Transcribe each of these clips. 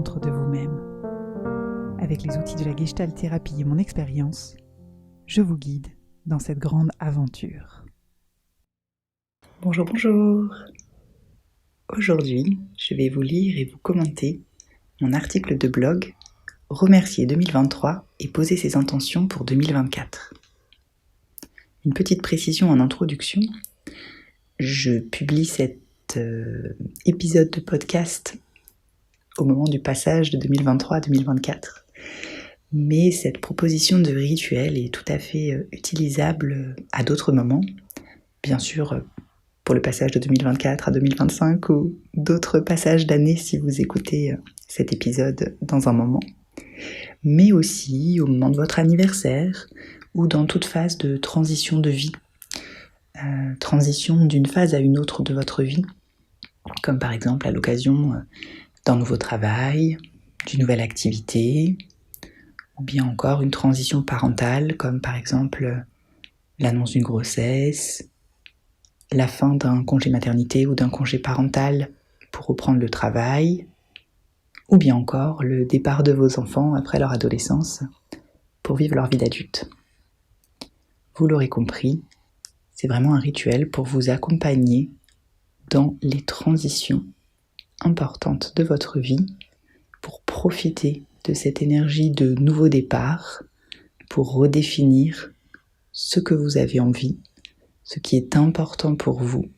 centre de vous-même. Avec les outils de la Gestalt thérapie et mon expérience, je vous guide dans cette grande aventure. Bonjour, bonjour. Aujourd'hui, je vais vous lire et vous commenter mon article de blog « Remercier 2023 et poser ses intentions pour 2024 ». Une petite précision en introduction, je publie cet épisode de podcast au moment du passage de 2023 à 2024. Mais cette proposition de rituel est tout à fait utilisable à d'autres moments, bien sûr pour le passage de 2024 à 2025 ou d'autres passages d'année si vous écoutez cet épisode dans un moment, mais aussi au moment de votre anniversaire ou dans toute phase de transition de vie, transition d'une phase à une autre de votre vie, comme par exemple à l'occasion d'un nouveau travail, d'une nouvelle activité, ou bien encore une transition parentale, comme par exemple l'annonce d'une grossesse, la fin d'un congé maternité ou d'un congé parental pour reprendre le travail, ou bien encore le départ de vos enfants après leur adolescence pour vivre leur vie d'adulte. Vous l'aurez compris, c'est vraiment un rituel pour vous accompagner dans les transitions importantes de votre vie, pour profiter de cette énergie de nouveau départ, pour redéfinir ce que vous avez envie, ce qui est important pour vous,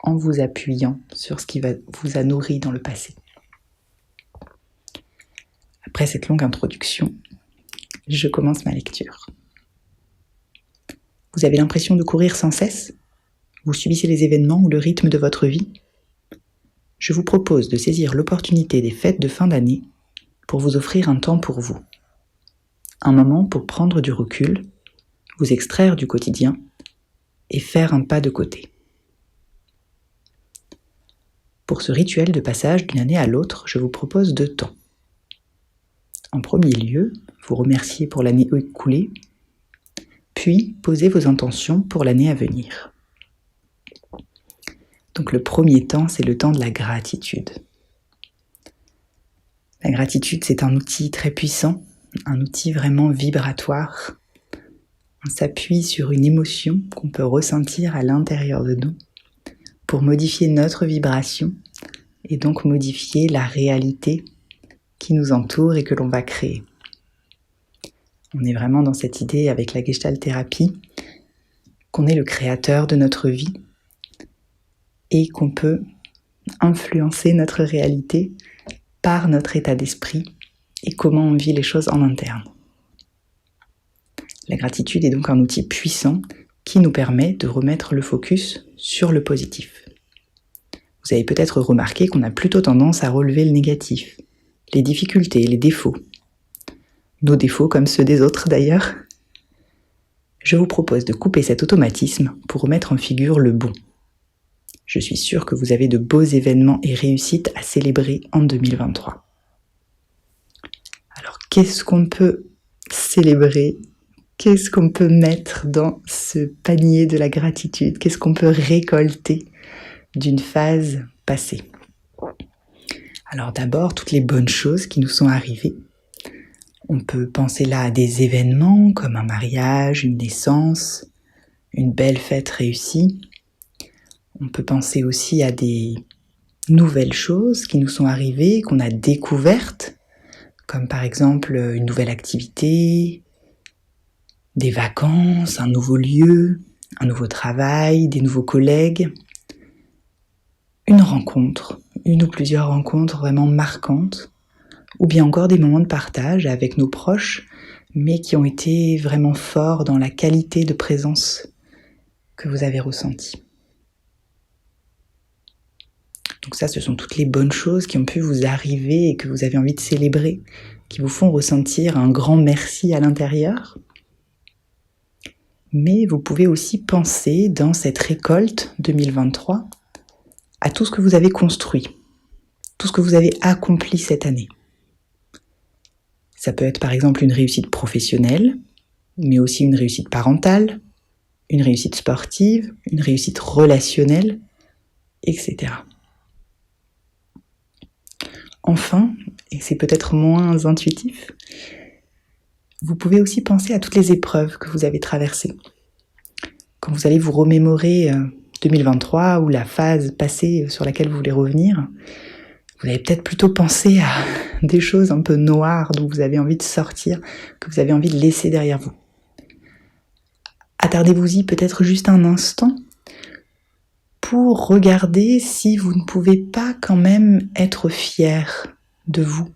en vous appuyant sur ce qui vous a nourri dans le passé. Après cette longue introduction, je commence ma lecture. Vous avez l'impression de courir sans cesse ? Vous subissez les événements ou le rythme de votre vie ? Je vous propose de saisir l'opportunité des fêtes de fin d'année pour vous offrir un temps pour vous. Un moment pour prendre du recul, vous extraire du quotidien et faire un pas de côté. Pour ce rituel de passage d'une année à l'autre, je vous propose 2 temps. En premier lieu, vous remercier pour l'année écoulée, puis posez vos intentions pour l'année à venir. Donc le premier temps, c'est le temps de la gratitude. La gratitude, c'est un outil très puissant, un outil vraiment vibratoire. On s'appuie sur une émotion qu'on peut ressentir à l'intérieur de nous pour modifier notre vibration et donc modifier la réalité qui nous entoure et que l'on va créer. On est vraiment dans cette idée avec la Gestalt thérapie qu'on est le créateur de notre vie et qu'on peut influencer notre réalité par notre état d'esprit et comment on vit les choses en interne. La gratitude est donc un outil puissant qui nous permet de remettre le focus sur le positif. Vous avez peut-être remarqué qu'on a plutôt tendance à relever le négatif, les difficultés, les défauts. Nos défauts comme ceux des autres d'ailleurs. Je vous propose de couper cet automatisme pour remettre en figure le bon. Je suis sûre que vous avez de beaux événements et réussites à célébrer en 2023. Alors qu'est-ce qu'on peut célébrer ? Qu'est-ce qu'on peut mettre dans ce panier de la gratitude ? Qu'est-ce qu'on peut récolter d'une phase passée ? Alors d'abord, toutes les bonnes choses qui nous sont arrivées. On peut penser là à des événements comme un mariage, une naissance, une belle fête réussie. On peut penser aussi à des nouvelles choses qui nous sont arrivées, qu'on a découvertes, comme par exemple une nouvelle activité, des vacances, un nouveau lieu, un nouveau travail, des nouveaux collègues, une rencontre, une ou plusieurs rencontres vraiment marquantes, ou bien encore des moments de partage avec nos proches, mais qui ont été vraiment forts dans la qualité de présence que vous avez ressentie. Donc ça, ce sont toutes les bonnes choses qui ont pu vous arriver et que vous avez envie de célébrer, qui vous font ressentir un grand merci à l'intérieur. Mais vous pouvez aussi penser dans cette récolte 2023 à tout ce que vous avez construit, tout ce que vous avez accompli cette année. Ça peut être par exemple une réussite professionnelle, mais aussi une réussite parentale, une réussite sportive, une réussite relationnelle, etc. Enfin, et c'est peut-être moins intuitif, vous pouvez aussi penser à toutes les épreuves que vous avez traversées. Quand vous allez vous remémorer 2023 ou la phase passée sur laquelle vous voulez revenir, vous allez peut-être plutôt penser à des choses un peu noires dont vous avez envie de sortir, que vous avez envie de laisser derrière vous. Attardez-vous-y peut-être juste un instant pour regarder si vous ne pouvez pas quand même être fier de vous,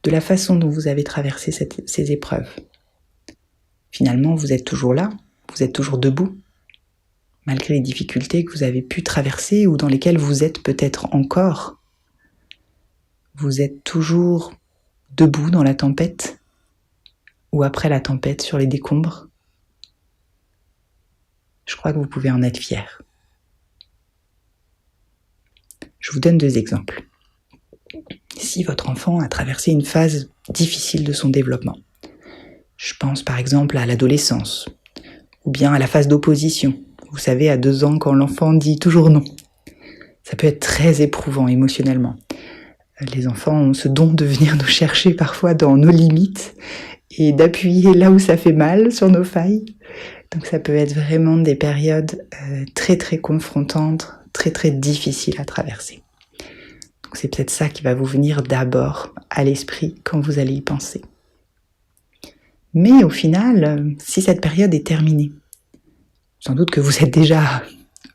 de la façon dont vous avez traversé ces épreuves. Finalement, vous êtes toujours là, vous êtes toujours debout, malgré les difficultés que vous avez pu traverser ou dans lesquelles vous êtes peut-être encore. Vous êtes toujours debout dans la tempête ou après la tempête sur les décombres. Je crois que vous pouvez en être fier. Je vous donne 2 exemples. Si votre enfant a traversé une phase difficile de son développement, je pense par exemple à l'adolescence, ou bien à la phase d'opposition. Vous savez, à 2 ans, quand l'enfant dit toujours non. Ça peut être très éprouvant émotionnellement. Les enfants ont ce don de venir nous chercher parfois dans nos limites et d'appuyer là où ça fait mal sur nos failles. Donc ça peut être vraiment des périodes très très confrontantes, très très difficiles à traverser. Donc c'est peut-être ça qui va vous venir d'abord à l'esprit quand vous allez y penser. Mais au final, si cette période est terminée, sans doute que vous êtes déjà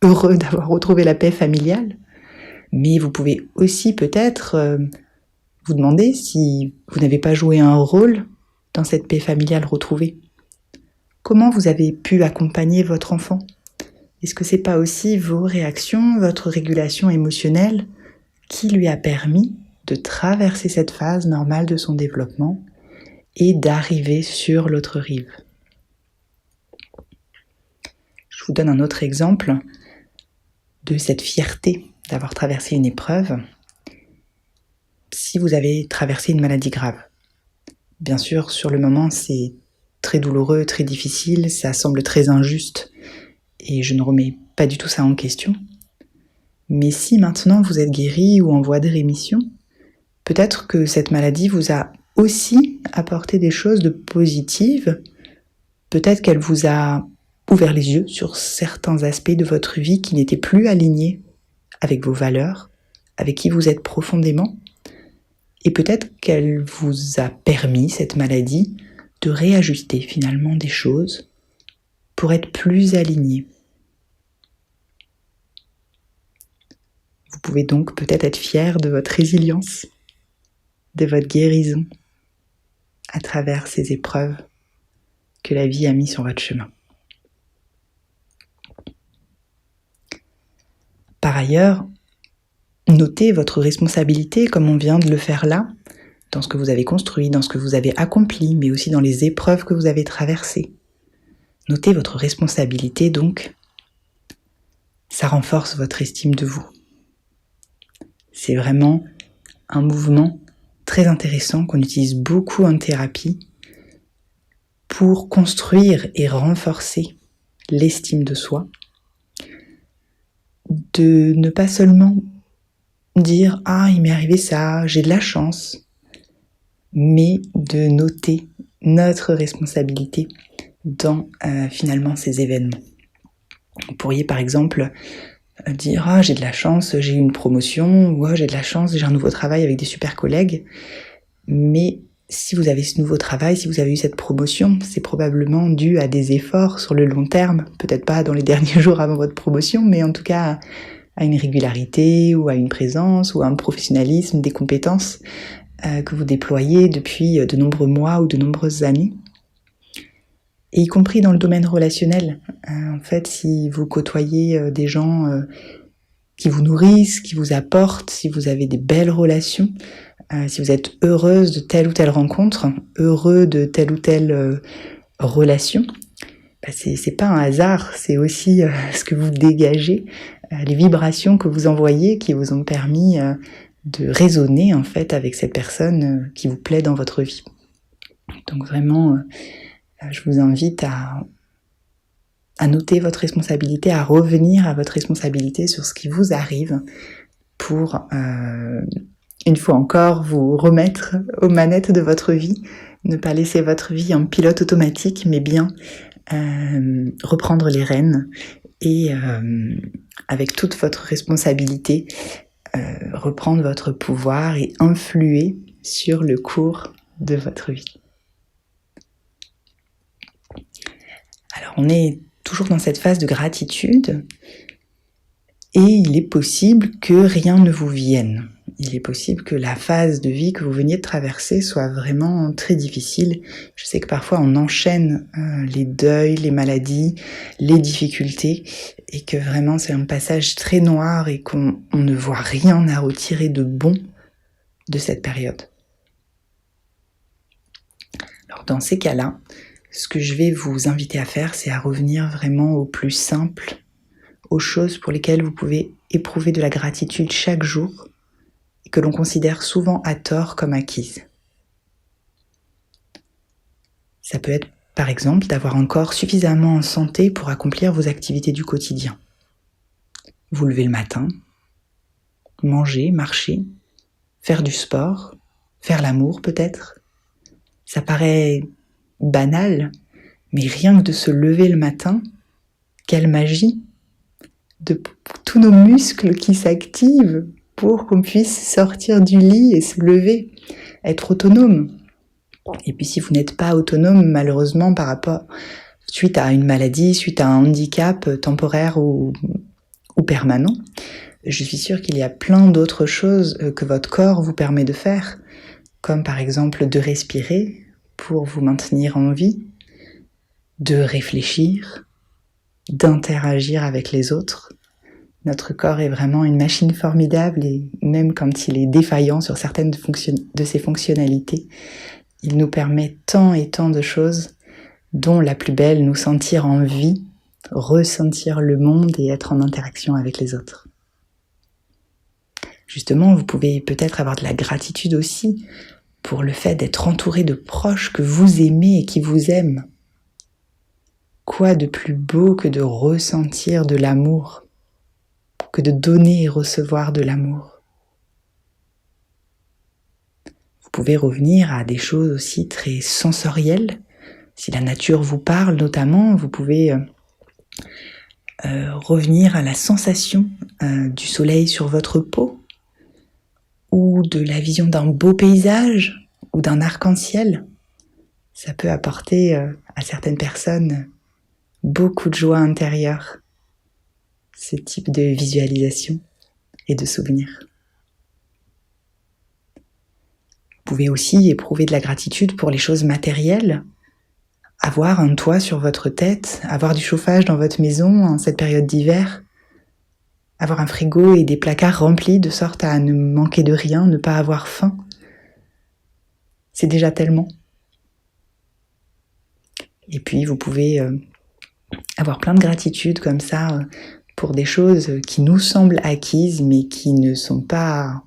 heureux d'avoir retrouvé la paix familiale, mais vous pouvez aussi peut-être vous demander si vous n'avez pas joué un rôle dans cette paix familiale retrouvée. Comment vous avez pu accompagner votre enfant ? Est-ce que c'est pas aussi vos réactions, votre régulation émotionnelle qui lui a permis de traverser cette phase normale de son développement et d'arriver sur l'autre rive ? Je vous donne un autre exemple de cette fierté d'avoir traversé une épreuve. Si vous avez traversé une maladie grave, bien sûr, sur le moment, c'est très douloureux, très difficile, ça semble très injuste, et je ne remets pas du tout ça en question. Mais si maintenant vous êtes guéri ou en voie de rémission, peut-être que cette maladie vous a aussi apporté des choses de positives, peut-être qu'elle vous a ouvert les yeux sur certains aspects de votre vie qui n'étaient plus alignés avec vos valeurs, avec qui vous êtes profondément, et peut-être qu'elle vous a permis, cette maladie, de réajuster finalement des choses pour être plus aligné. Vous pouvez donc peut-être être fier de votre résilience, de votre guérison à travers ces épreuves que la vie a mis sur votre chemin. Par ailleurs, notez votre responsabilité comme on vient de le faire là, dans ce que vous avez construit, dans ce que vous avez accompli, mais aussi dans les épreuves que vous avez traversées. Notez votre responsabilité donc, ça renforce votre estime de vous. C'est vraiment un mouvement très intéressant qu'on utilise beaucoup en thérapie pour construire et renforcer l'estime de soi, de ne pas seulement dire « Ah, il m'est arrivé ça, j'ai de la chance », mais de noter notre responsabilité dans finalement ces événements. Vous pourriez par exemple dire « Ah, j'ai de la chance, j'ai eu une promotion » ou « Ah, j'ai de la chance, j'ai un nouveau travail avec des super collègues », mais si vous avez ce nouveau travail, si vous avez eu cette promotion, c'est probablement dû à des efforts sur le long terme, peut-être pas dans les derniers jours avant votre promotion, mais en tout cas à une régularité ou à une présence ou à un professionnalisme, des compétences que vous déployez depuis de nombreux mois ou de nombreuses années. Et y compris dans le domaine relationnel. En fait, si vous côtoyez des gens qui vous nourrissent, qui vous apportent, si vous avez des belles relations, si vous êtes heureuse de telle ou telle rencontre, heureux de telle ou telle relation, c'est pas un hasard, c'est aussi ce que vous dégagez, les vibrations que vous envoyez qui vous ont permis de résonner en fait avec cette personne qui vous plaît dans votre vie. Donc vraiment, je vous invite à noter votre responsabilité, à revenir à votre responsabilité sur ce qui vous arrive pour une fois encore, vous remettre aux manettes de votre vie, ne pas laisser votre vie en pilote automatique, mais bien reprendre les rênes et avec toute votre responsabilité, reprendre votre pouvoir et influer sur le cours de votre vie. Alors on est toujours dans cette phase de gratitude et il est possible que rien ne vous vienne. Il est possible que la phase de vie que vous veniez de traverser soit vraiment très difficile. Je sais que parfois on enchaîne les deuils, les maladies, les difficultés et que vraiment c'est un passage très noir et qu'on ne voit rien à retirer de bon de cette période. Alors dans ces cas-là, ce que je vais vous inviter à faire, c'est à revenir vraiment au plus simple, aux choses pour lesquelles vous pouvez éprouver de la gratitude chaque jour et que l'on considère souvent à tort comme acquises. Ça peut être par exemple d'avoir un corps suffisamment en santé pour accomplir vos activités du quotidien. Vous levez le matin, manger, marcher, faire du sport, faire l'amour peut-être. Ça paraît banal, mais rien que de se lever le matin, quelle magie de tous nos muscles qui s'activent pour qu'on puisse sortir du lit et se lever, être autonome. Et puis si vous n'êtes pas autonome, malheureusement, par rapport, suite à une maladie, suite à un handicap temporaire ou permanent, je suis sûre qu'il y a plein d'autres choses que votre corps vous permet de faire, comme par exemple de respirer pour vous maintenir en vie, de réfléchir, d'interagir avec les autres. Notre corps est vraiment une machine formidable et même quand il est défaillant sur certaines de ses fonctionnalités, il nous permet tant et tant de choses, dont la plus belle, nous sentir en vie, ressentir le monde et être en interaction avec les autres. Justement, vous pouvez peut-être avoir de la gratitude aussi pour le fait d'être entouré de proches que vous aimez et qui vous aiment. Quoi de plus beau que de ressentir de l'amour, que de donner et recevoir de l'amour. Vous pouvez revenir à des choses aussi très sensorielles. Si la nature vous parle notamment, vous pouvez revenir à la sensation du soleil sur votre peau, ou de la vision d'un beau paysage, ou d'un arc-en-ciel. Ça peut apporter à certaines personnes beaucoup de joie intérieure, ce type de visualisation et de souvenir. Vous pouvez aussi éprouver de la gratitude pour les choses matérielles, avoir un toit sur votre tête, avoir du chauffage dans votre maison en cette période d'hiver, avoir un frigo et des placards remplis de sorte à ne manquer de rien, ne pas avoir faim. C'est déjà tellement. Et puis vous pouvez avoir plein de gratitude comme ça pour des choses qui nous semblent acquises mais qui ne sont pas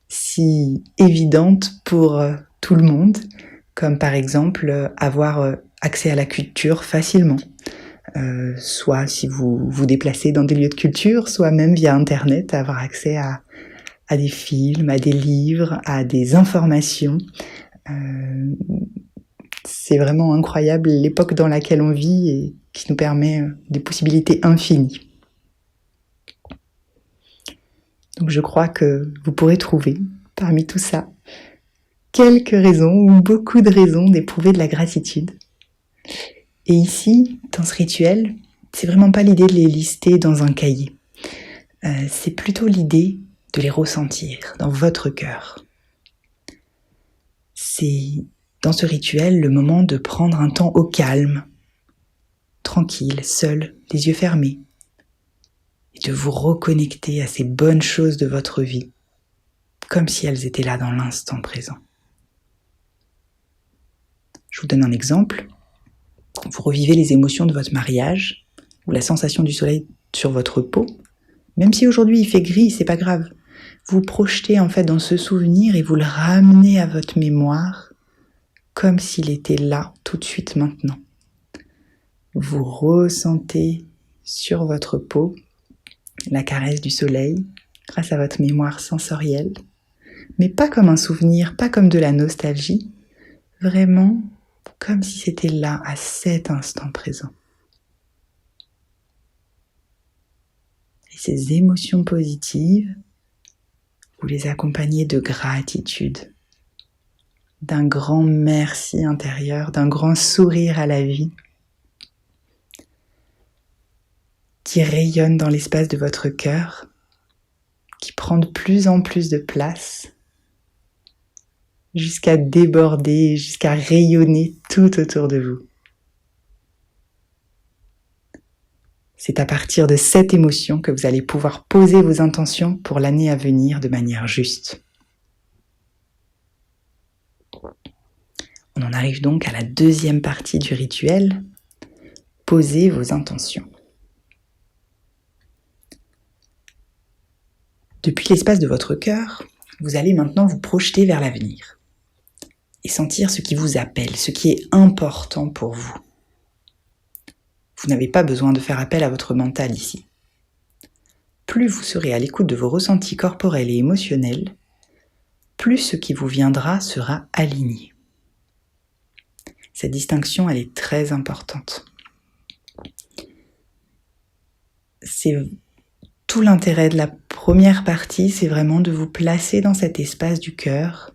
si évidentes pour tout le monde, comme par exemple avoir accès à la culture facilement. Soit si vous vous déplacez dans des lieux de culture, soit même via internet, avoir accès à des films, à des livres, à des informations. C'est vraiment incroyable l'époque dans laquelle on vit et qui nous permet des possibilités infinies. Donc je crois que vous pourrez trouver parmi tout ça quelques raisons ou beaucoup de raisons d'éprouver de la gratitude. Et ici, dans ce rituel, c'est vraiment pas l'idée de les lister dans un cahier. C'est plutôt l'idée de les ressentir dans votre cœur. C'est dans ce rituel le moment de prendre un temps au calme, tranquille, seul, les yeux fermés, et de vous reconnecter à ces bonnes choses de votre vie, comme si elles étaient là dans l'instant présent. Je vous donne un exemple. Vous revivez les émotions de votre mariage ou la sensation du soleil sur votre peau. Même si aujourd'hui il fait gris, c'est pas grave. Vous projetez en fait dans ce souvenir et vous le ramenez à votre mémoire comme s'il était là tout de suite maintenant. Vous ressentez sur votre peau la caresse du soleil grâce à votre mémoire sensorielle. mais pas comme un souvenir, pas comme de la nostalgie, vraiment comme si c'était là, à cet instant présent. Et ces émotions positives, vous les accompagnez de gratitude, d'un grand merci intérieur, d'un grand sourire à la vie, qui rayonne dans l'espace de votre cœur, qui prend de plus en plus de place, jusqu'à déborder, jusqu'à rayonner tout autour de vous. C'est à partir de cette émotion que vous allez pouvoir poser vos intentions pour l'année à venir de manière juste. On en arrive donc à la deuxième partie du rituel, posez vos intentions. Depuis l'espace de votre cœur, vous allez maintenant vous projeter vers l'avenir et sentir ce qui vous appelle, ce qui est important pour vous. Vous n'avez pas besoin de faire appel à votre mental ici. Plus vous serez à l'écoute de vos ressentis corporels et émotionnels, plus ce qui vous viendra sera aligné. Cette distinction, elle est très importante. C'est tout l'intérêt de la première partie, c'est vraiment de vous placer dans cet espace du cœur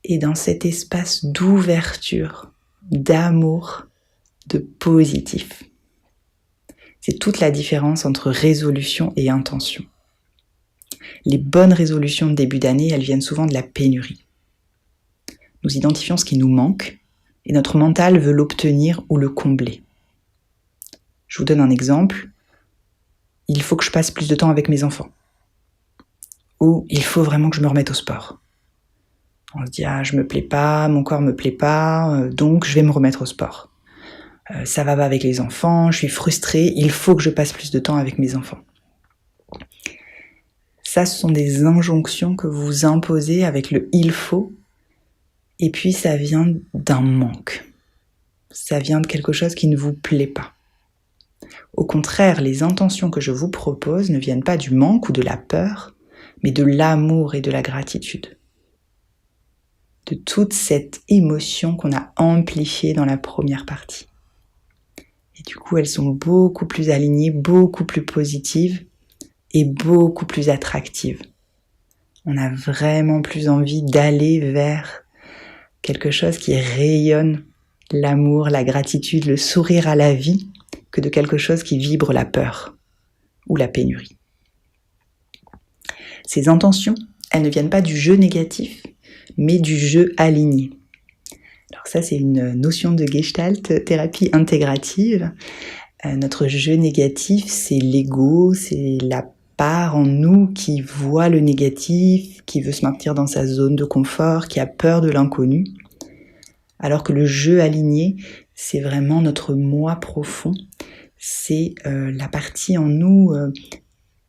et dans cet espace d'ouverture, d'amour, de positif. C'est toute la différence entre résolution et intention. Les bonnes résolutions de début d'année, elles viennent souvent de la pénurie. Nous identifions ce qui nous manque et notre mental veut l'obtenir ou le combler. Je vous donne un exemple. Il faut que je passe plus de temps avec mes enfants. Ou il faut vraiment que je me remette au sport. On se dit, je me plais pas, mon corps me plaît pas, donc je vais me remettre au sport. Ça va pas avec les enfants, je suis frustrée, il faut que je passe plus de temps avec mes enfants. Ça, ce sont des injonctions que vous imposez avec le « il faut », et puis ça vient d'un manque. Ça vient de quelque chose qui ne vous plaît pas. Au contraire, les intentions que je vous propose ne viennent pas du manque ou de la peur, mais de l'amour et de la gratitude. De toute cette émotion qu'on a amplifiée dans la première partie. Et du coup, elles sont beaucoup plus alignées, beaucoup plus positives et beaucoup plus attractives. On a vraiment plus envie d'aller vers quelque chose qui rayonne l'amour, la gratitude, le sourire à la vie, que de quelque chose qui vibre la peur ou la pénurie. Ces intentions, elles ne viennent pas du jeu négatif, mais du jeu aligné. Alors ça, c'est une notion de Gestalt, thérapie intégrative. Notre jeu négatif, c'est l'ego, c'est la part en nous qui voit le négatif, qui veut se maintenir dans sa zone de confort, qui a peur de l'inconnu. Alors que le jeu aligné, c'est vraiment notre moi profond. C'est la partie en nous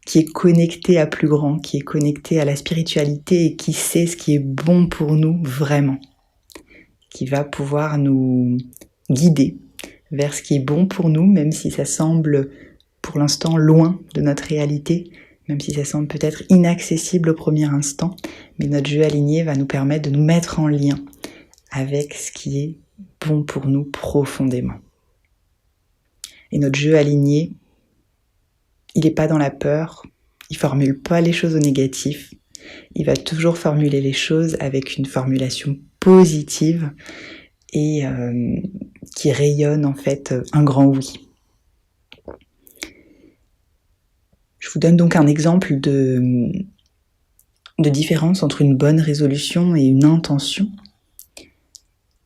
qui est connectée à plus grand, qui est connectée à la spiritualité et qui sait ce qui est bon pour nous vraiment. Qui va pouvoir nous guider vers ce qui est bon pour nous, même si ça semble pour l'instant loin de notre réalité, même si ça semble peut-être inaccessible au premier instant, mais notre jeu aligné va nous permettre de nous mettre en lien avec ce qui est bon pour nous profondément. Et notre jeu aligné, il n'est pas dans la peur, il formule pas les choses au négatif, il va toujours formuler les choses avec une formulation positive et qui rayonne en fait un grand oui. Je vous donne donc un exemple de différence entre une bonne résolution et une intention.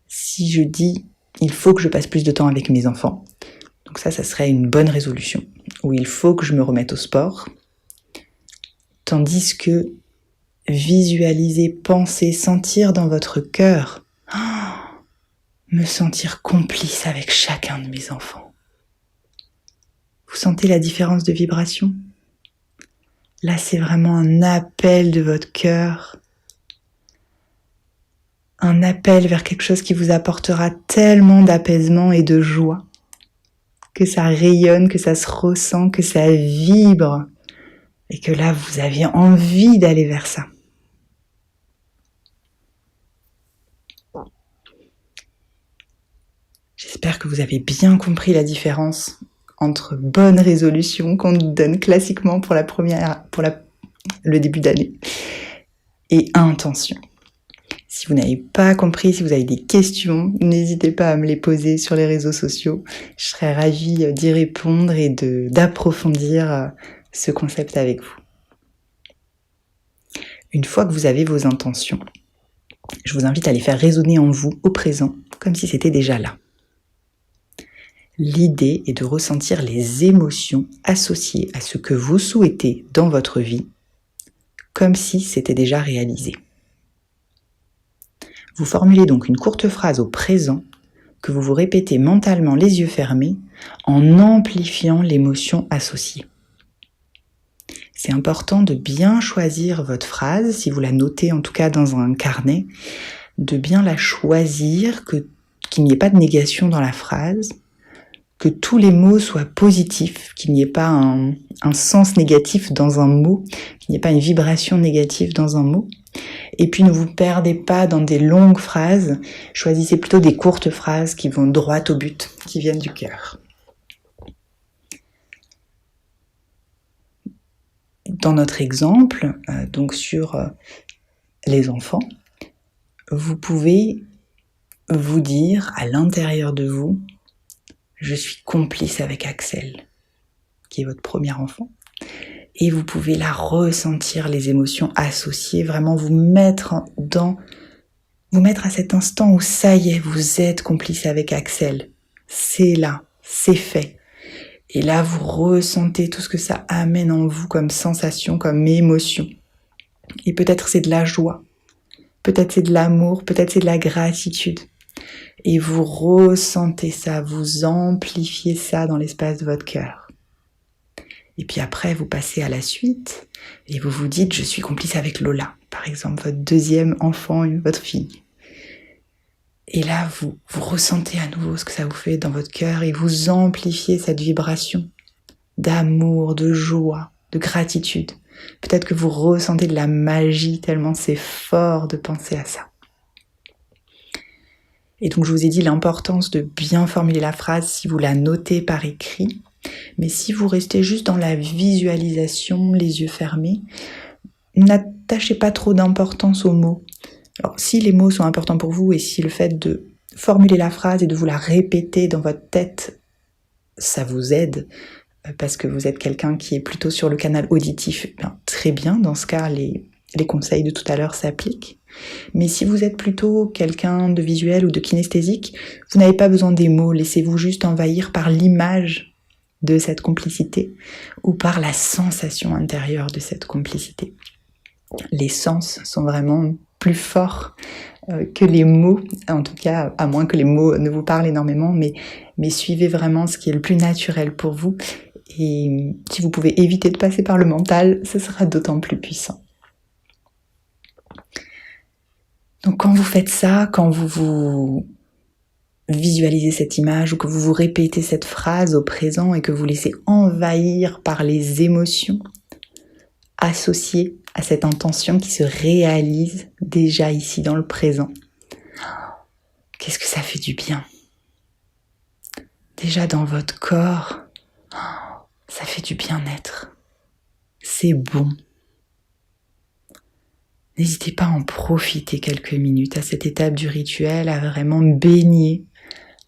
Si je dis « il faut que je passe plus de temps avec mes enfants », donc ça serait une bonne résolution, ou « il faut que je me remette au sport », tandis que visualiser, penser, sentir dans votre cœur, me sentir complice avec chacun de mes enfants. Vous sentez la différence de vibration ? Là, c'est vraiment un appel de votre cœur, un appel vers quelque chose qui vous apportera tellement d'apaisement et de joie, que ça rayonne, que ça se ressent, que ça vibre, et que là, vous aviez envie d'aller vers ça. J'espère que vous avez bien compris la différence entre bonne résolution qu'on donne classiquement pour le début d'année et intention. Si vous n'avez pas compris, si vous avez des questions, n'hésitez pas à me les poser sur les réseaux sociaux. Je serais ravie d'y répondre et d'approfondir ce concept avec vous. Une fois que vous avez vos intentions, je vous invite à les faire résonner en vous au présent, comme si c'était déjà là. L'idée est de ressentir les émotions associées à ce que vous souhaitez dans votre vie, comme si c'était déjà réalisé. Vous formulez donc une courte phrase au présent que vous vous répétez mentalement les yeux fermés en amplifiant l'émotion associée. C'est important de bien choisir votre phrase, si vous la notez en tout cas dans un carnet, de bien la choisir, qu'il n'y ait pas de négation dans la phrase, que tous les mots soient positifs, qu'il n'y ait pas un sens négatif dans un mot, qu'il n'y ait pas une vibration négative dans un mot. Et puis ne vous perdez pas dans des longues phrases, choisissez plutôt des courtes phrases qui vont droit au but, qui viennent du cœur. Dans notre exemple, donc sur les enfants, vous pouvez vous dire à l'intérieur de vous, je suis complice avec Axel, qui est votre premier enfant. Et vous pouvez là ressentir les émotions associées, vraiment vous mettre à cet instant où ça y est, vous êtes complice avec Axel. C'est là, c'est fait. Et là, vous ressentez tout ce que ça amène en vous comme sensation, comme émotion. Et peut-être c'est de la joie, peut-être c'est de l'amour, peut-être c'est de la gratitude. Et vous ressentez ça, vous amplifiez ça dans l'espace de votre cœur. Et puis après, vous passez à la suite et vous vous dites, je suis complice avec Lola, par exemple, votre deuxième enfant, votre fille. Et là, vous ressentez à nouveau ce que ça vous fait dans votre cœur et vous amplifiez cette vibration d'amour, de joie, de gratitude. Peut-être que vous ressentez de la magie tellement c'est fort de penser à ça. Et donc, je vous ai dit l'importance de bien formuler la phrase si vous la notez par écrit. Mais si vous restez juste dans la visualisation, les yeux fermés, n'attachez pas trop d'importance aux mots. Alors, si les mots sont importants pour vous et si le fait de formuler la phrase et de vous la répéter dans votre tête, ça vous aide parce que vous êtes quelqu'un qui est plutôt sur le canal auditif, très bien, dans ce cas, les conseils de tout à l'heure s'appliquent. Mais si vous êtes plutôt quelqu'un de visuel ou de kinesthésique, vous n'avez pas besoin des mots, laissez-vous juste envahir par l'image de cette complicité ou par la sensation intérieure de cette complicité. Les sens sont vraiment plus forts que les mots, en tout cas à moins que les mots ne vous parlent énormément, mais suivez vraiment ce qui est le plus naturel pour vous et si vous pouvez éviter de passer par le mental, ce sera d'autant plus puissant. Donc quand vous faites ça, quand vous visualisez cette image ou que vous vous répétez cette phrase au présent et que vous laissez envahir par les émotions associées à cette intention qui se réalise déjà ici dans le présent. Qu'est-ce que ça fait du bien? Déjà dans votre corps, ça fait du bien-être. C'est bon. N'hésitez pas à en profiter quelques minutes à cette étape du rituel, à vraiment baigner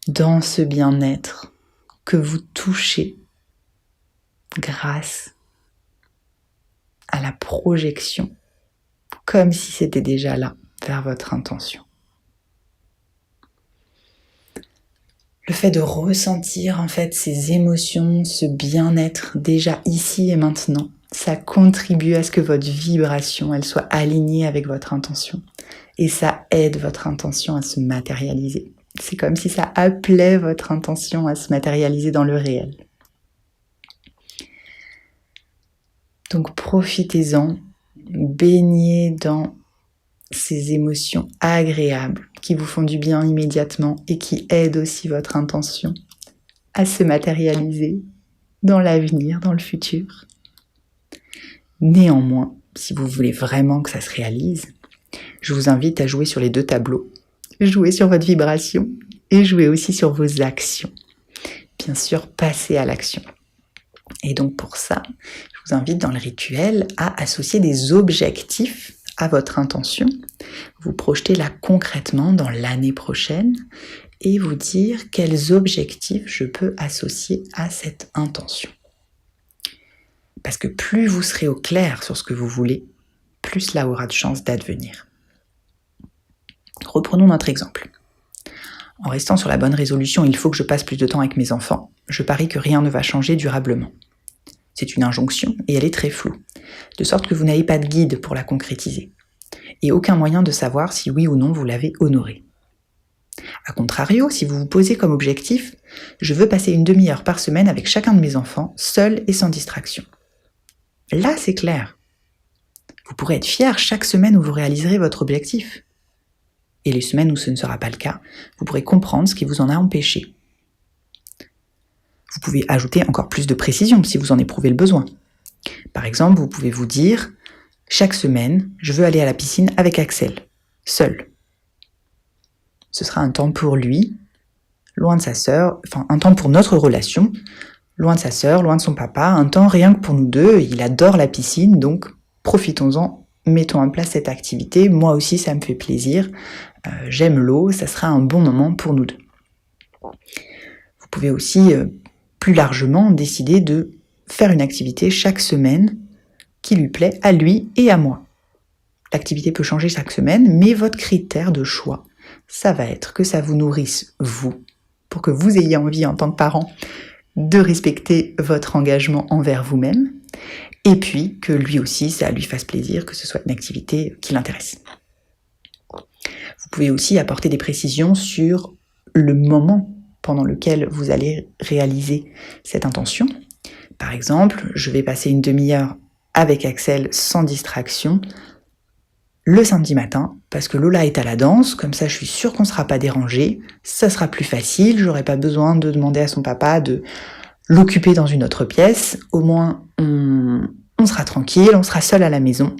dans ce bien-être que vous touchez grâce à la projection, comme si c'était déjà là, vers votre intention. Le fait de ressentir en fait ces émotions, ce bien-être déjà ici et maintenant, ça contribue à ce que votre vibration, elle soit alignée avec votre intention. Et ça aide votre intention à se matérialiser. C'est comme si ça appelait votre intention à se matérialiser dans le réel. Donc profitez-en, baignez dans ces émotions agréables qui vous font du bien immédiatement et qui aident aussi votre intention à se matérialiser dans l'avenir, dans le futur. Néanmoins, si vous voulez vraiment que ça se réalise, je vous invite à jouer sur les deux tableaux. Jouer sur votre vibration et jouez aussi sur vos actions. Bien sûr, passez à l'action. Et donc pour ça, je vous invite dans le rituel à associer des objectifs à votre intention. Vous projetez là concrètement dans l'année prochaine et vous dire quels objectifs je peux associer à cette intention. Parce que plus vous serez au clair sur ce que vous voulez, plus cela aura de chances d'advenir. Reprenons notre exemple. En restant sur la bonne résolution, il faut que je passe plus de temps avec mes enfants, je parie que rien ne va changer durablement. C'est une injonction et elle est très floue, de sorte que vous n'avez pas de guide pour la concrétiser, et aucun moyen de savoir si oui ou non vous l'avez honorée. A contrario, si vous vous posez comme objectif « Je veux passer une demi-heure par semaine avec chacun de mes enfants, seul et sans distraction ». Là, c'est clair. Vous pourrez être fier chaque semaine où vous réaliserez votre objectif. Et les semaines où ce ne sera pas le cas, vous pourrez comprendre ce qui vous en a empêché. Vous pouvez ajouter encore plus de précision si vous en éprouvez le besoin. Par exemple, vous pouvez vous dire « Chaque semaine, je veux aller à la piscine avec Axel, seul ». Ce sera un temps pour lui, loin de sa sœur, enfin un temps pour notre relation, loin de sa sœur, loin de son papa, un temps rien que pour nous deux. Il adore la piscine, donc profitons-en, mettons en place cette activité. Moi aussi, ça me fait plaisir. J'aime l'eau, ça sera un bon moment pour nous deux. Vous pouvez aussi, plus largement, décider de faire une activité chaque semaine qui lui plaît à lui et à moi. L'activité peut changer chaque semaine, mais votre critère de choix, ça va être que ça vous nourrisse vous, pour que vous ayez envie en tant que parent de respecter votre engagement envers vous-même, et puis que lui aussi, ça lui fasse plaisir, que ce soit une activité qui l'intéresse. Vous pouvez aussi apporter des précisions sur le moment pendant lequel vous allez réaliser cette intention. Par exemple, je vais passer une demi-heure avec Axel sans distraction le samedi matin, parce que Lola est à la danse, comme ça je suis sûre qu'on ne sera pas dérangé, ça sera plus facile, j'aurai pas besoin de demander à son papa de l'occuper dans une autre pièce, au moins on sera tranquille, on sera seul à la maison.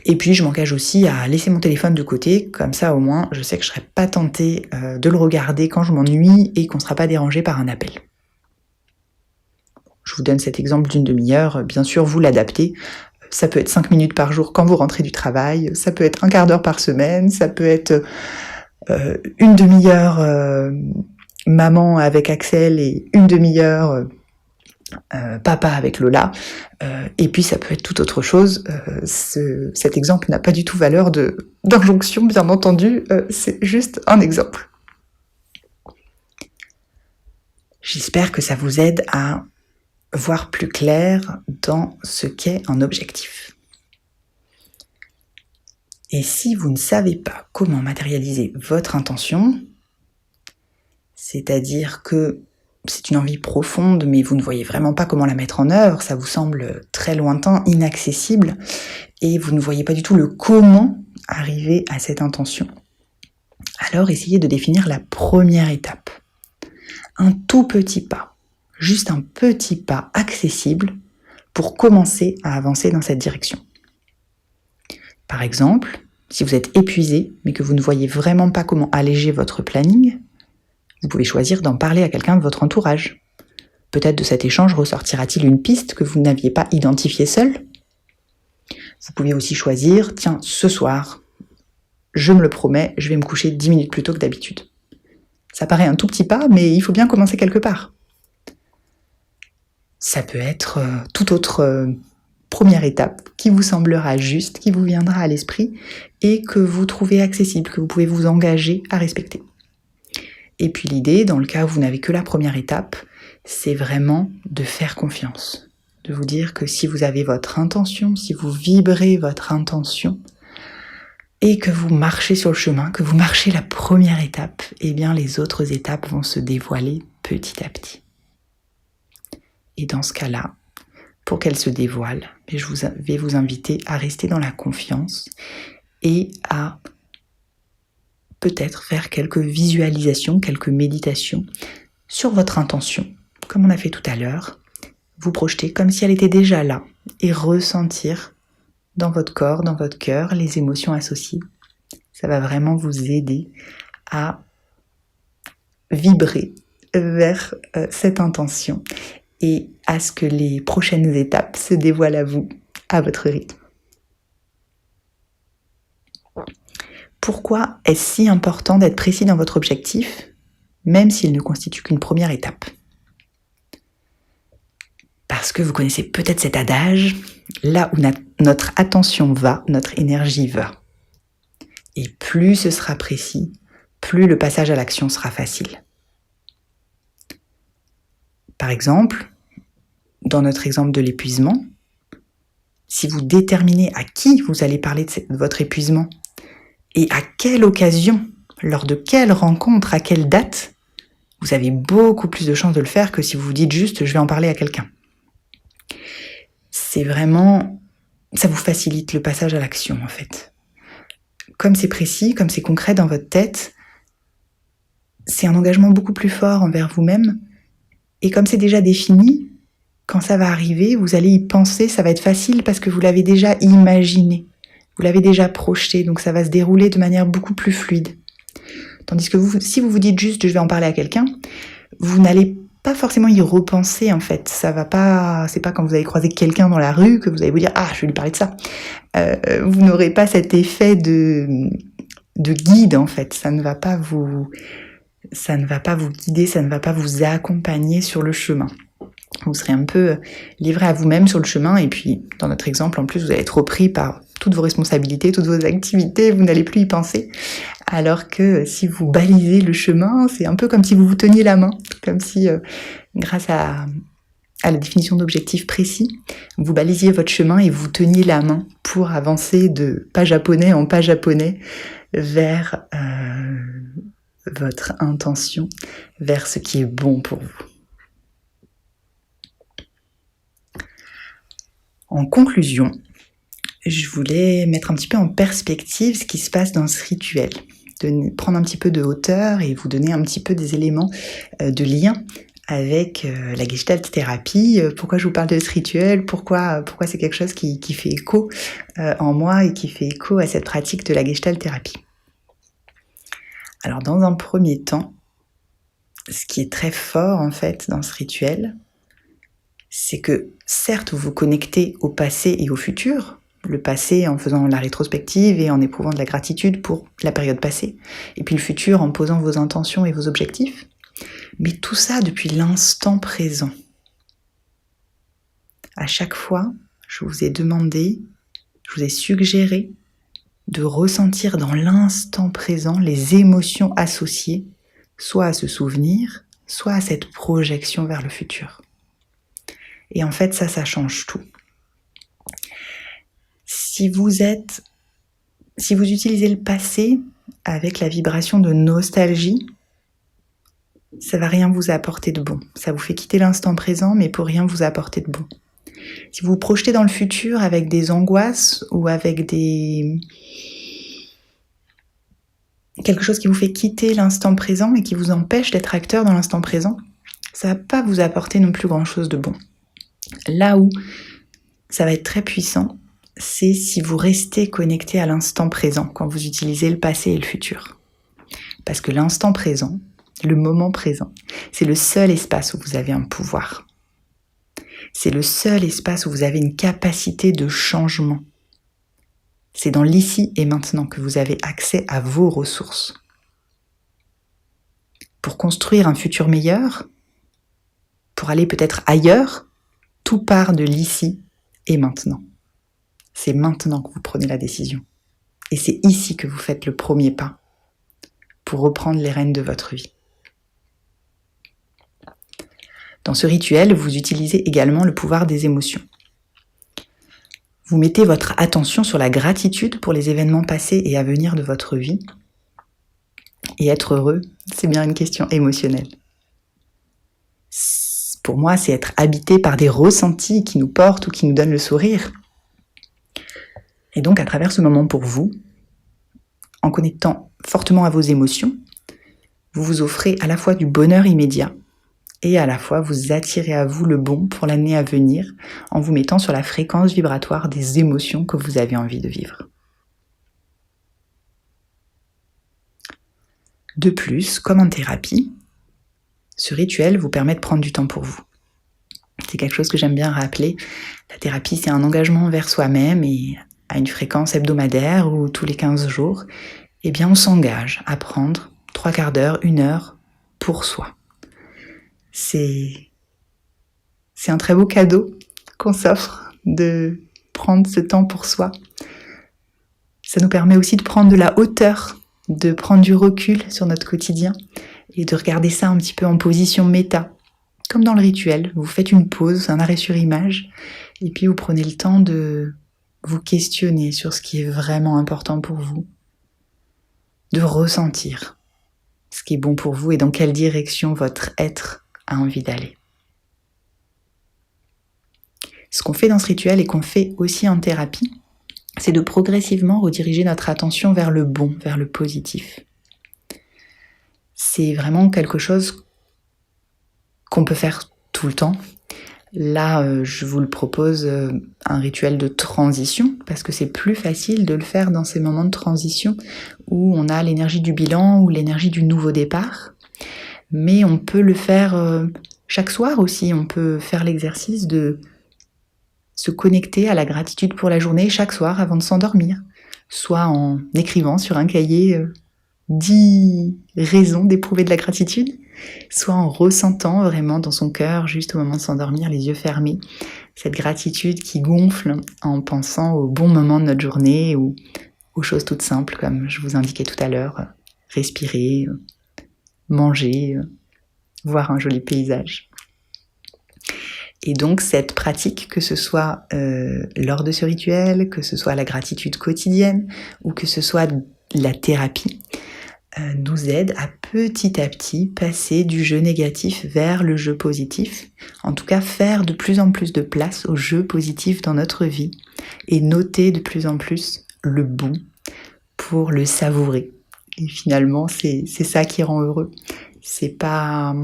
Et puis je m'engage aussi à laisser mon téléphone de côté, comme ça au moins je sais que je ne serai pas tentée de le regarder quand je m'ennuie et qu'on ne sera pas dérangé par un appel. Je vous donne cet exemple d'une demi-heure, bien sûr vous l'adaptez. Ça peut être 5 minutes par jour quand vous rentrez du travail, ça peut être un quart d'heure par semaine, ça peut être une demi-heure maman avec Axel et une demi-heure papa avec Lola, et puis ça peut être tout autre chose. Cet exemple n'a pas du tout valeur d'injonction, bien entendu, c'est juste un exemple. J'espère que ça vous aide à voir plus clair dans ce qu'est un objectif. Et si vous ne savez pas comment matérialiser votre intention, c'est-à-dire que c'est une envie profonde, mais vous ne voyez vraiment pas comment la mettre en œuvre, ça vous semble très lointain, inaccessible, et vous ne voyez pas du tout le comment arriver à cette intention, alors essayez de définir la première étape. Un tout petit pas. Juste un petit pas accessible pour commencer à avancer dans cette direction. Par exemple, si vous êtes épuisé, mais que vous ne voyez vraiment pas comment alléger votre planning, vous pouvez choisir d'en parler à quelqu'un de votre entourage. Peut-être de cet échange ressortira-t-il une piste que vous n'aviez pas identifiée seul. Vous pouvez aussi choisir, tiens, ce soir, je me le promets, je vais me coucher 10 minutes plus tôt que d'habitude. Ça paraît un tout petit pas, mais il faut bien commencer quelque part. Ça peut être toute autre première étape qui vous semblera juste, qui vous viendra à l'esprit et que vous trouvez accessible, que vous pouvez vous engager à respecter. Et puis l'idée, dans le cas où vous n'avez que la première étape, c'est vraiment de faire confiance. De vous dire que si vous avez votre intention, si vous vibrez votre intention et que vous marchez sur le chemin, que vous marchez la première étape, eh bien les autres étapes vont se dévoiler petit à petit. Et dans ce cas-là, pour qu'elle se dévoile, je vais vous inviter à rester dans la confiance et à peut-être faire quelques visualisations, quelques méditations sur votre intention, comme on a fait tout à l'heure. Vous projeter comme si elle était déjà là et ressentir dans votre corps, dans votre cœur, les émotions associées. Ça va vraiment vous aider à vibrer vers cette intention et à ce que les prochaines étapes se dévoilent à vous, à votre rythme. Pourquoi est-ce si important d'être précis dans votre objectif, même s'il ne constitue qu'une première étape ? Parce que vous connaissez peut-être cet adage, là où notre attention va, notre énergie va. Et plus ce sera précis, plus le passage à l'action sera facile. Par exemple, dans notre exemple de l'épuisement, si vous déterminez à qui vous allez parler de votre épuisement et à quelle occasion, lors de quelle rencontre, à quelle date, vous avez beaucoup plus de chances de le faire que si vous vous dites juste « je vais en parler à quelqu'un ». C'est vraiment, ça vous facilite le passage à l'action en fait. Comme c'est précis, comme c'est concret dans votre tête, c'est un engagement beaucoup plus fort envers vous-même. Et comme c'est déjà défini, quand ça va arriver, vous allez y penser, ça va être facile parce que vous l'avez déjà imaginé. Vous l'avez déjà projeté, donc ça va se dérouler de manière beaucoup plus fluide. Tandis que si vous vous dites juste « je vais en parler à quelqu'un », vous n'allez pas forcément y repenser en fait. Ça va pas, c'est pas quand vous allez croiser quelqu'un dans la rue que vous allez vous dire « ah, je vais lui parler de ça ». Vous n'aurez pas cet effet de guide en fait. Ça ne va pas vous guider, ça ne va pas vous accompagner sur le chemin. Vous serez un peu livré à vous-même sur le chemin et puis dans notre exemple en plus vous allez être repris par toutes vos responsabilités, toutes vos activités, vous n'allez plus y penser. Alors que si vous balisez le chemin, c'est un peu comme si vous vous teniez la main, comme si grâce à la définition d'objectifs précis, vous balisiez votre chemin et vous teniez la main pour avancer de pas japonais en pas japonais vers votre intention, vers ce qui est bon pour vous. En conclusion, je voulais mettre un petit peu en perspective ce qui se passe dans ce rituel, de prendre un petit peu de hauteur et vous donner un petit peu des éléments de lien avec la Gestalt thérapie. Pourquoi je vous parle de ce rituel, pourquoi c'est quelque chose qui fait écho en moi et qui fait écho à cette pratique de la Gestalt thérapie. Alors dans un premier temps, ce qui est très fort en fait dans ce rituel, c'est que certes vous vous connectez au passé et au futur, le passé en faisant la rétrospective et en éprouvant de la gratitude pour la période passée, et puis le futur en posant vos intentions et vos objectifs, mais tout ça depuis l'instant présent. À chaque fois, je vous ai demandé, je vous ai suggéré de ressentir dans l'instant présent les émotions associées, soit à ce souvenir, soit à cette projection vers le futur. Et en fait, ça change tout. Si vous utilisez le passé avec la vibration de nostalgie, ça va rien vous apporter de bon. Ça vous fait quitter l'instant présent, mais pour rien vous apporter de bon. Si vous vous projetez dans le futur avec des angoisses ou avec quelque chose qui vous fait quitter l'instant présent et qui vous empêche d'être acteur dans l'instant présent, ça va pas vous apporter non plus grand-chose de bon. Là où ça va être très puissant, c'est si vous restez connecté à l'instant présent quand vous utilisez le passé et le futur. Parce que l'instant présent, le moment présent, c'est le seul espace où vous avez un pouvoir. C'est le seul espace où vous avez une capacité de changement. C'est dans l'ici et maintenant que vous avez accès à vos ressources. Pour construire un futur meilleur, pour aller peut-être ailleurs, tout part de l'ici et maintenant. C'est maintenant que vous prenez la décision. Et c'est ici que vous faites le premier pas pour reprendre les rênes de votre vie. Dans ce rituel, vous utilisez également le pouvoir des émotions. Vous mettez votre attention sur la gratitude pour les événements passés et à venir de votre vie. Et être heureux, c'est bien une question émotionnelle. Pour moi, c'est être habité par des ressentis qui nous portent ou qui nous donnent le sourire. Et donc, à travers ce moment pour vous, en connectant fortement à vos émotions, vous vous offrez à la fois du bonheur immédiat et à la fois vous attirez à vous le bon pour l'année à venir en vous mettant sur la fréquence vibratoire des émotions que vous avez envie de vivre. De plus, comme en thérapie, Ce rituel vous permet de prendre du temps pour vous. C'est quelque chose que j'aime bien rappeler. La thérapie, c'est un engagement envers soi-même et à une fréquence hebdomadaire ou tous les 15 jours, eh bien on s'engage à prendre 3/4 d'heure, 1 heure pour soi. C'est un très beau cadeau qu'on s'offre de prendre ce temps pour soi. Ça nous permet aussi de prendre de la hauteur, de prendre du recul sur notre quotidien et de regarder ça un petit peu en position méta. Comme dans le rituel, vous faites une pause, un arrêt sur image, et puis vous prenez le temps de vous questionner sur ce qui est vraiment important pour vous, de ressentir ce qui est bon pour vous et dans quelle direction votre être a envie d'aller. Ce qu'on fait dans ce rituel et qu'on fait aussi en thérapie, c'est de progressivement rediriger notre attention vers le bon, vers le positif. C'est vraiment quelque chose qu'on peut faire tout le temps. Là, je vous le propose, un rituel de transition, parce que c'est plus facile de le faire dans ces moments de transition où on a l'énergie du bilan ou l'énergie du nouveau départ. Mais on peut le faire chaque soir aussi, on peut faire l'exercice de se connecter à la gratitude pour la journée chaque soir avant de s'endormir, soit en écrivant sur un cahier 10 raisons d'éprouver de la gratitude, soit en ressentant vraiment dans son cœur, juste au moment de s'endormir, les yeux fermés, cette gratitude qui gonfle en pensant aux bons moments de notre journée ou aux choses toutes simples, comme je vous indiquais tout à l'heure, respirer, manger, voir un joli paysage. Et donc cette pratique, que ce soit lors de ce rituel, que ce soit la gratitude quotidienne ou que ce soit la thérapie, nous aide à petit passer du jeu négatif vers le jeu positif. En tout cas, faire de plus en plus de place au jeu positif dans notre vie et noter de plus en plus le bon pour le savourer. Et finalement, c'est ça qui rend heureux. C'est pas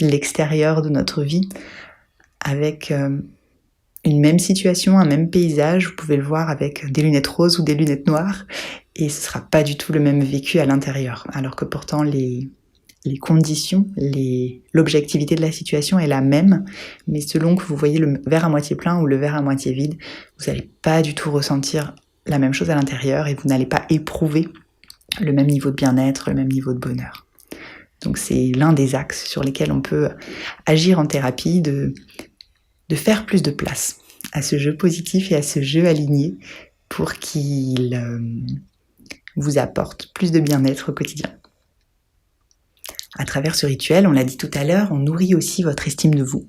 l'extérieur de notre vie. Avec une même situation, un même paysage, vous pouvez le voir avec des lunettes roses ou des lunettes noires, et ce ne sera pas du tout le même vécu à l'intérieur. Alors que pourtant les conditions, l'objectivité de la situation est la même, mais selon que vous voyez le verre à moitié plein ou le verre à moitié vide, vous n'allez pas du tout ressentir la même chose à l'intérieur et vous n'allez pas éprouver le même niveau de bien-être, le même niveau de bonheur. Donc c'est l'un des axes sur lesquels on peut agir en thérapie, de faire plus de place à ce jeu positif et à ce jeu aligné pour qu'il vous apporte plus de bien-être au quotidien. À travers ce rituel, on l'a dit tout à l'heure, on nourrit aussi votre estime de vous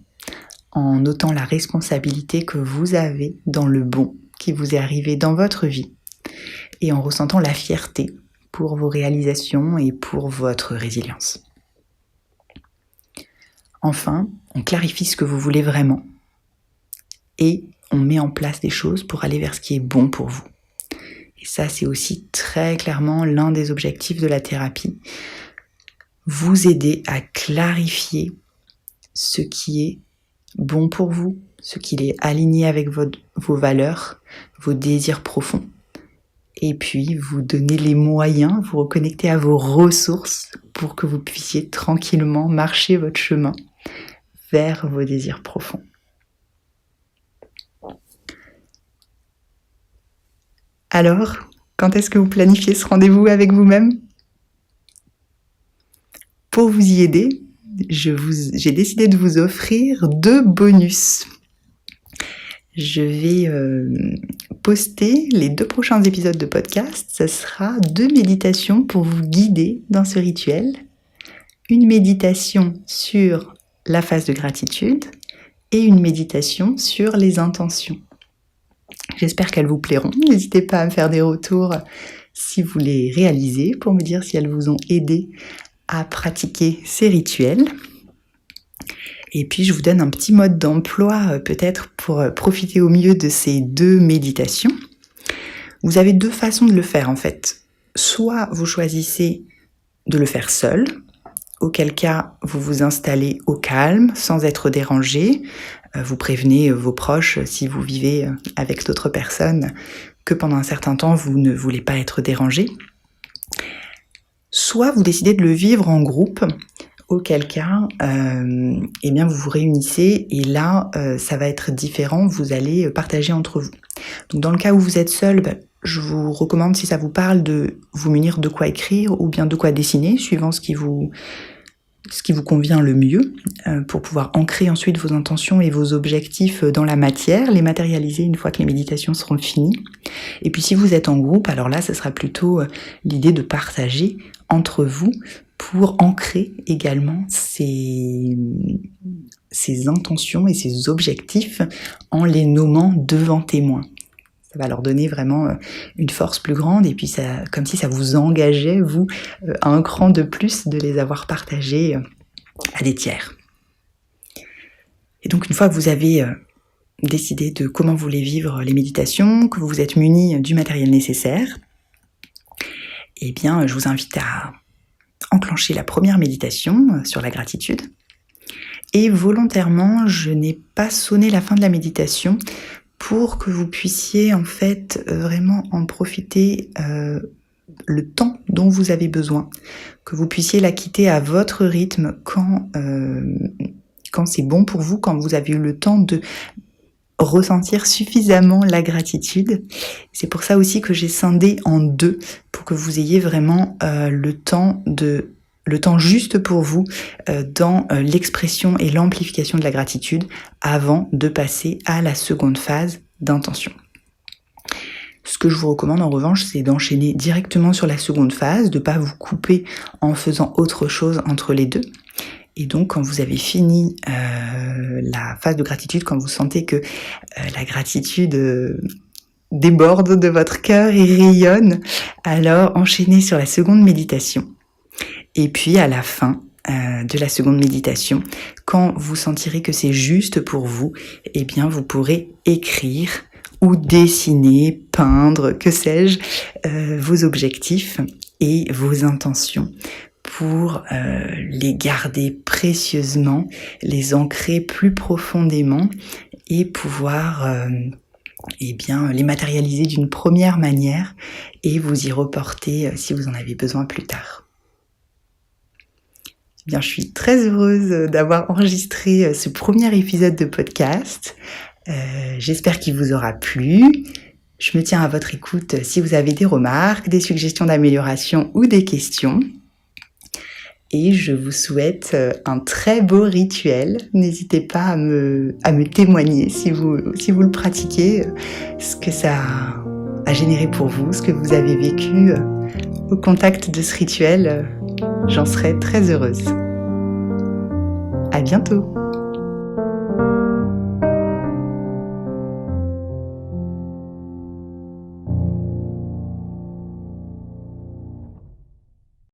en notant la responsabilité que vous avez dans le bon qui vous est arrivé dans votre vie et en ressentant la fierté pour vos réalisations et pour votre résilience. Enfin, on clarifie ce que vous voulez vraiment et on met en place des choses pour aller vers ce qui est bon pour vous. Et ça, c'est aussi très clairement l'un des objectifs de la thérapie. Vous aider à clarifier ce qui est bon pour vous, ce qui est aligné avec vos valeurs, vos désirs profonds. Et puis, vous donner les moyens, vous reconnecter à vos ressources pour que vous puissiez tranquillement marcher votre chemin vers vos désirs profonds. Alors, quand est-ce que vous planifiez ce rendez-vous avec vous-même ? Pour vous y aider, j'ai décidé de vous offrir 2 bonus. Je vais poster les 2 prochains épisodes de podcast. Ce sera 2 méditations pour vous guider dans ce rituel. Une méditation sur la phase de gratitude et une méditation sur les intentions. J'espère qu'elles vous plairont. N'hésitez pas à me faire des retours si vous les réalisez pour me dire si elles vous ont aidé à pratiquer ces rituels. Et puis je vous donne un petit mode d'emploi peut-être pour profiter au mieux de ces 2 méditations. Vous avez 2 façons de le faire en fait. Soit vous choisissez de le faire seul, auquel cas vous vous installez au calme sans être dérangé. Vous prévenez vos proches si vous vivez avec d'autres personnes que pendant un certain temps vous ne voulez pas être dérangé. Soit vous décidez de le vivre en groupe Auquel cas, eh bien vous vous réunissez et là, ça va être différent, vous allez partager entre vous. Donc dans le cas où vous êtes seul, je vous recommande, si ça vous parle, de vous munir de quoi écrire ou bien de quoi dessiner, suivant ce qui vous convient le mieux, pour pouvoir ancrer ensuite vos intentions et vos objectifs dans la matière, les matérialiser une fois que les méditations seront finies. Et puis si vous êtes en groupe, alors là, ce sera plutôt l'idée de partager entre vous pour ancrer également ces intentions et ces objectifs en les nommant devant témoins. Ça va leur donner vraiment une force plus grande et puis ça, comme si ça vous engageait, vous, à un cran de plus de les avoir partagés à des tiers. Et donc une fois que vous avez décidé de comment vous voulez vivre les méditations, que vous vous êtes munis du matériel nécessaire, eh bien je vous invite à enclencher la première méditation sur la gratitude. Et volontairement, je n'ai pas sonné la fin de la méditation pour que vous puissiez en fait vraiment en profiter le temps dont vous avez besoin, que vous puissiez la quitter à votre rythme quand c'est bon pour vous, quand vous avez eu le temps de ressentir suffisamment la gratitude. C'est pour ça aussi que j'ai scindé en deux, pour que vous ayez vraiment le temps juste pour vous dans l'expression et l'amplification de la gratitude avant de passer à la seconde phase d'intention. Ce que je vous recommande en revanche, c'est d'enchaîner directement sur la seconde phase, de ne pas vous couper en faisant autre chose entre les deux. Et donc, quand vous avez fini la phase de gratitude, quand vous sentez que la gratitude déborde de votre cœur et rayonne, alors enchaînez sur la seconde méditation. Et puis, à la fin de la seconde méditation, quand vous sentirez que c'est juste pour vous, eh bien, vous pourrez écrire ou dessiner, peindre, que sais-je, vos objectifs et vos intentions, pour les garder précieusement, les ancrer plus profondément et pouvoir les matérialiser d'une première manière et vous y reporter si vous en avez besoin plus tard. Eh bien, je suis très heureuse d'avoir enregistré ce premier épisode de podcast. J'espère qu'il vous aura plu. Je me tiens à votre écoute si vous avez des remarques, des suggestions d'amélioration ou des questions. Et je vous souhaite un très beau rituel. N'hésitez pas à me témoigner si vous le pratiquez, ce que ça a généré pour vous, ce que vous avez vécu au contact de ce rituel. J'en serai très heureuse. À bientôt.